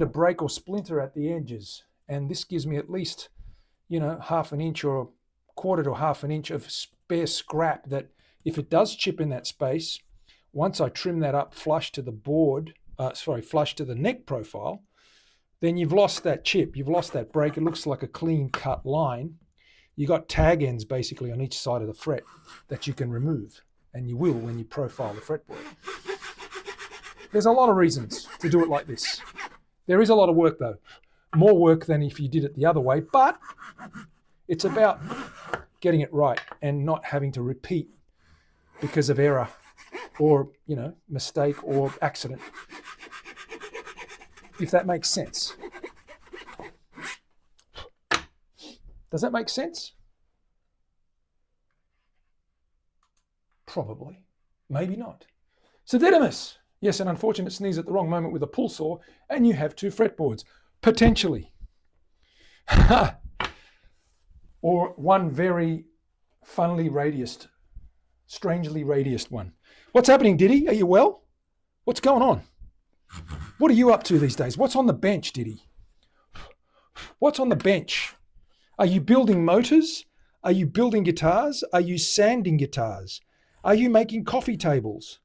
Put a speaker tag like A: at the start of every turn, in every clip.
A: to break or splinter at the edges. And this gives me at least, half an inch or a quarter to half an inch of spare scrap that if it does chip in that space, once I trim that up flush to the flush to the neck profile, then you've lost that chip, you've lost that break. It looks like a clean cut line. You got tag ends basically on each side of the fret that you can remove, and you will when you profile the fretboard. There's a lot of reasons to do it like this. There is a lot of work though, more work than if you did it the other way, but it's about getting it right and not having to repeat because of error or, mistake or accident, if that makes sense. Does that make sense? Probably. Maybe not. So Didymus, yes, an unfortunate sneeze at the wrong moment with a pull saw, and you have 2 fretboards, potentially. Or one very funnily radiused, strangely radiused one. What's happening, Diddy? Are you well? What's going on? What are you up to these days? What's on the bench, Diddy? What's on the bench? Are you building motors? Are you building guitars? Are you sanding guitars? Are you making coffee tables?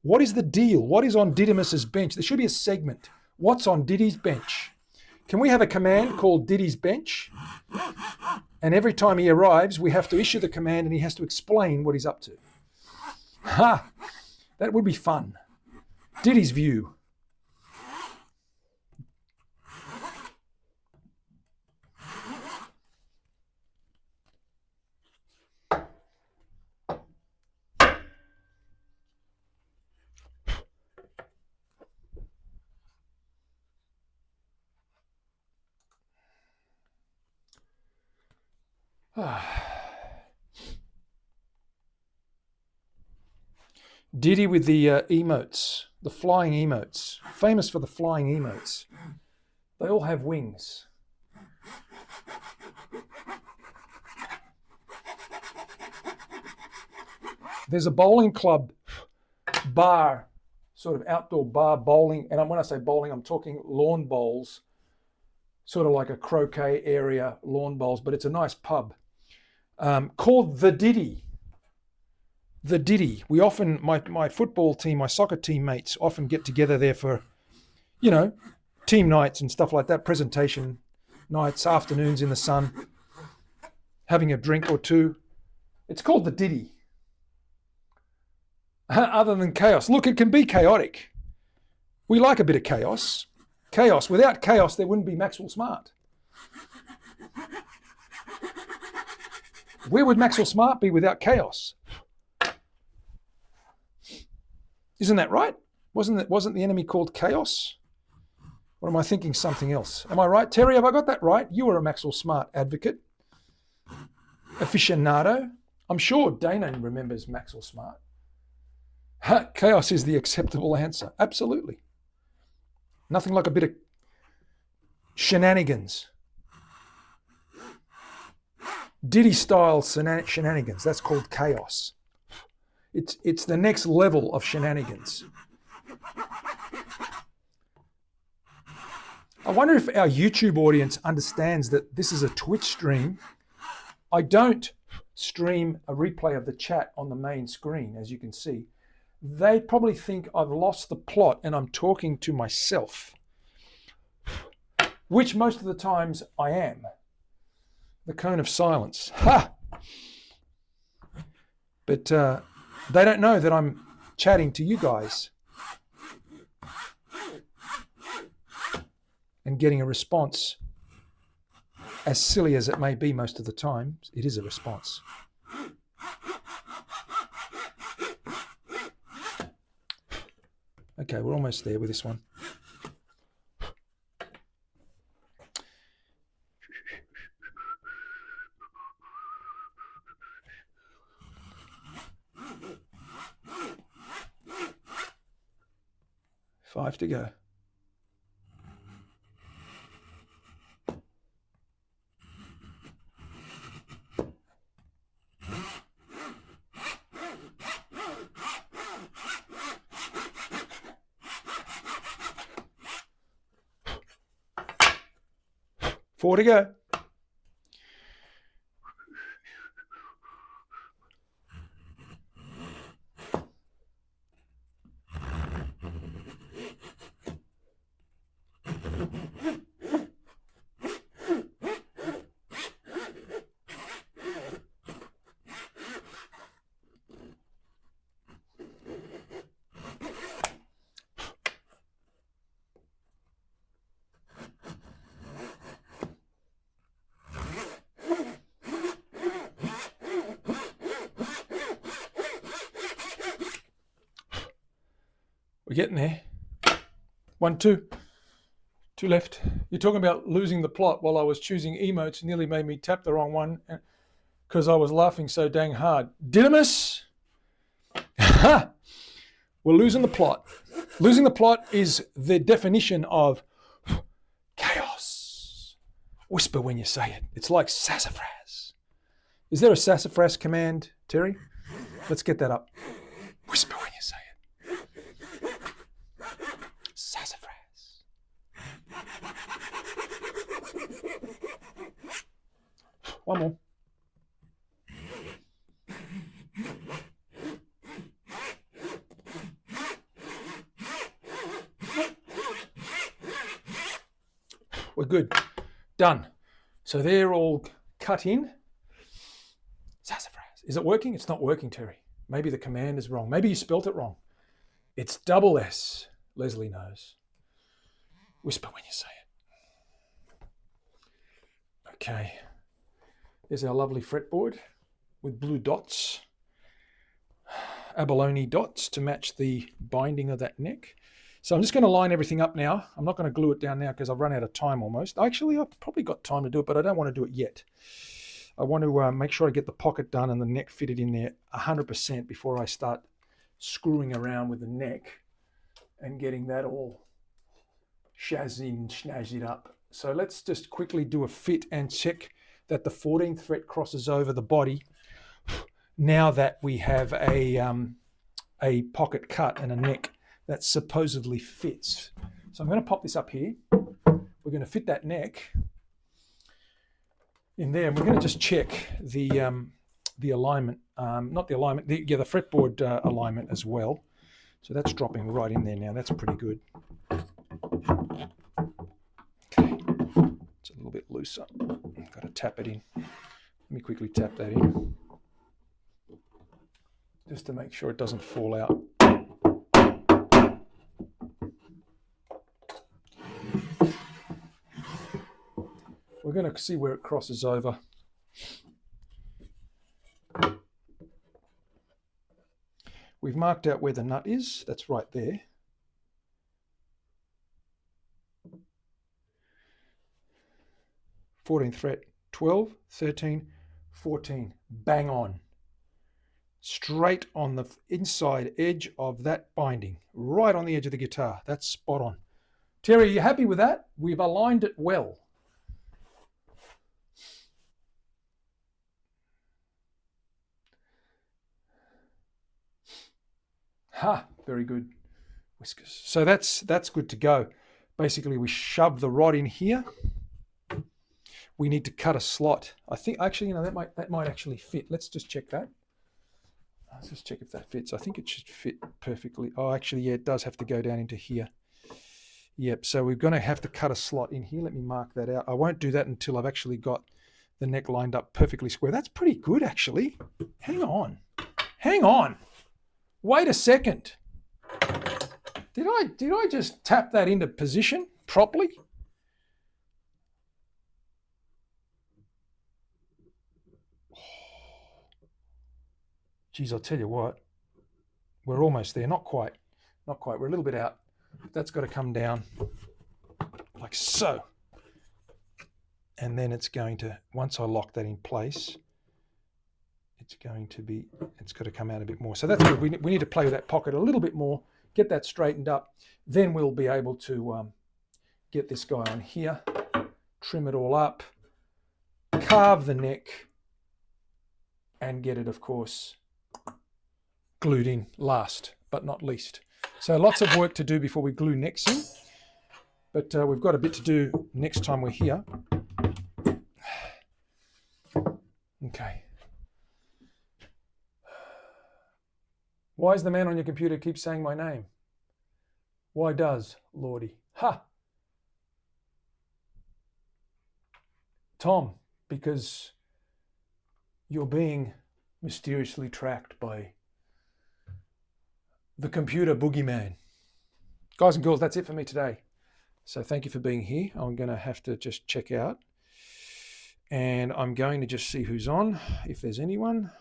A: What is the deal? What is on Didymus's bench? There should be a segment. What's on Diddy's bench? Can we have a command called Diddy's bench? And every time he arrives, we have to issue the command and he has to explain what he's up to. Ha! That would be fun. Diddy's view. Diddy with the emotes, the flying emotes, famous for the flying emotes. They all have wings. There's a bowling club bar, sort of outdoor bar bowling, and when I say bowling, I'm talking lawn bowls, sort of like a croquet area lawn bowls, but it's a nice pub called The Diddy. The Diddy. We often, my football team, my soccer teammates often get together there for, team nights and stuff like that, presentation nights, afternoons in the sun, having a drink or two. It's called The Diddy. Other than chaos. Look, it can be chaotic. We like a bit of chaos. Chaos. Without chaos, there wouldn't be Maxwell Smart. Where would Maxwell Smart be without chaos? Isn't that right? Wasn't the enemy called chaos? Or am I thinking something else? Am I right? Terry, have I got that right? You are a Maxwell Smart advocate, aficionado. I'm sure Dana remembers Maxwell Smart. Chaos is the acceptable answer. Absolutely. Nothing like a bit of shenanigans. Diddy-style shenanigans. That's called chaos. It's the next level of shenanigans. I wonder if our YouTube audience understands that this is a Twitch stream. I don't stream a replay of the chat on the main screen, as you can see. They probably think I've lost the plot and I'm talking to myself, which most of the times I am. The cone of silence. Ha! But they don't know that I'm chatting to you guys and getting a response. As silly as it may be most of the time, it is a response. Okay, we're almost there with this one. Five to go. 4 to go. We're getting there. 1, 2. 2 left. You're talking about losing the plot while I was choosing emotes. Nearly made me tap the wrong one because I was laughing so dang hard. Didymus! We're losing the plot. Losing the plot is the definition of chaos. Whisper when you say it. It's like sassafras. Is there a sassafras command, Terry? Let's get that up. Whisper when you say it. Sassafras. One more. We're good. Done. So they're all cut in. Sassafras. Is it working? It's not working, Terry. Maybe the command is wrong. Maybe you spelt it wrong. It's double S. Leslie knows. Whisper when you say it. Okay. There's our lovely fretboard with blue dots. Abalone dots to match the binding of that neck. So I'm just going to line everything up now. I'm not going to glue it down now because I've run out of time almost. Actually, I've probably got time to do it, but I don't want to do it yet. I want to make sure I get the pocket done and the neck fitted in there 100% before I start screwing around with the neck and getting that all snazzied up. So let's just quickly do a fit and check that the 14th thread crosses over the body now that we have a pocket cut and a neck that supposedly fits. So I'm going to pop this up here. We're going to fit that neck in there, and we're going to just check the alignment, not the alignment, the fretboard alignment as well. So that's dropping right in there now. That's pretty good. Okay, it's a little bit looser. I've got to tap it in. Let me quickly tap that in, just to make sure it doesn't fall out. We're going to see where it crosses over. We've marked out where the nut is. That's right there. '14th fret, 12, 13, 14. Bang on. Straight on the inside edge of that binding. Right on the edge of the guitar. That's spot on. Terry, are you happy with that? We've aligned it well. Ha, very good. Whiskers. So that's good to go. Basically, we shove the rod in here. We need to cut a slot. I think actually, that might actually fit. Let's just check that. Let's just check if that fits. I think it should fit perfectly. Oh, actually, yeah, it does have to go down into here. Yep, so we're going to have to cut a slot in here. Let me mark that out. I won't do that until I've actually got the neck lined up perfectly square. That's pretty good, actually. Hang on. Hang on. Wait a second. Did I just tap that into position properly? Geez, I'll tell you what. We're almost there. Not quite. Not quite. We're a little bit out. That's got to come down like so. And then it's going to, once I lock that in place, it's got to come out a bit more. So that's good. We need to play with that pocket a little bit more, get that straightened up. Then we'll be able to get this guy on here, trim it all up, carve the neck, and get it, of course, glued in last but not least. So lots of work to do before we glue necks in, but we've got a bit to do next time we're here. Okay. Why is the man on your computer keep saying my name? Why does, Lordy? Ha! Tom, because you're being mysteriously tracked by the computer boogeyman. Guys and girls, that's it for me today. So thank you for being here. I'm going to have to just check out. And I'm going to just see who's on, if there's anyone.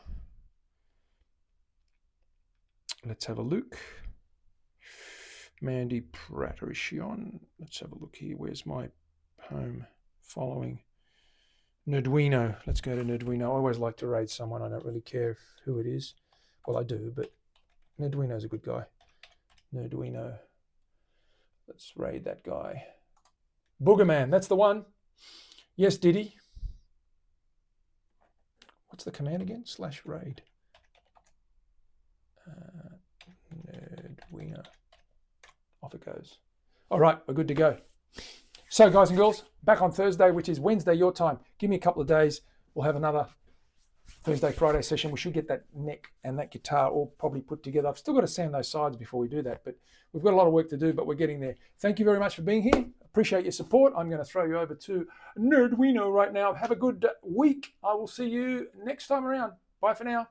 A: Let's have a look. Mandy Pratt, or is she on? Let's have a look here. Where's my home following? Nerduino. Let's go to Nerduino. I always like to raid someone. I don't really care who it is. Well, I do, but Nerduino's a good guy. Nerduino. Let's raid that guy. Boogerman, that's the one. Yes, Diddy. What's the command again? /raid. Nerduino. Off it goes. All right, we're good to go. So, guys and girls, back on Thursday, which is Wednesday your time. Give me a couple of days. We'll have another Thursday, Friday session. We should get that neck and that guitar all probably put together. I've still got to sand those sides before we do that, but we've got a lot of work to do, but we're getting there. Thank you very much for being here. Appreciate your support. I'm going to throw you over to Nerduino right now. Have a good week. I will see you next time around. Bye for now.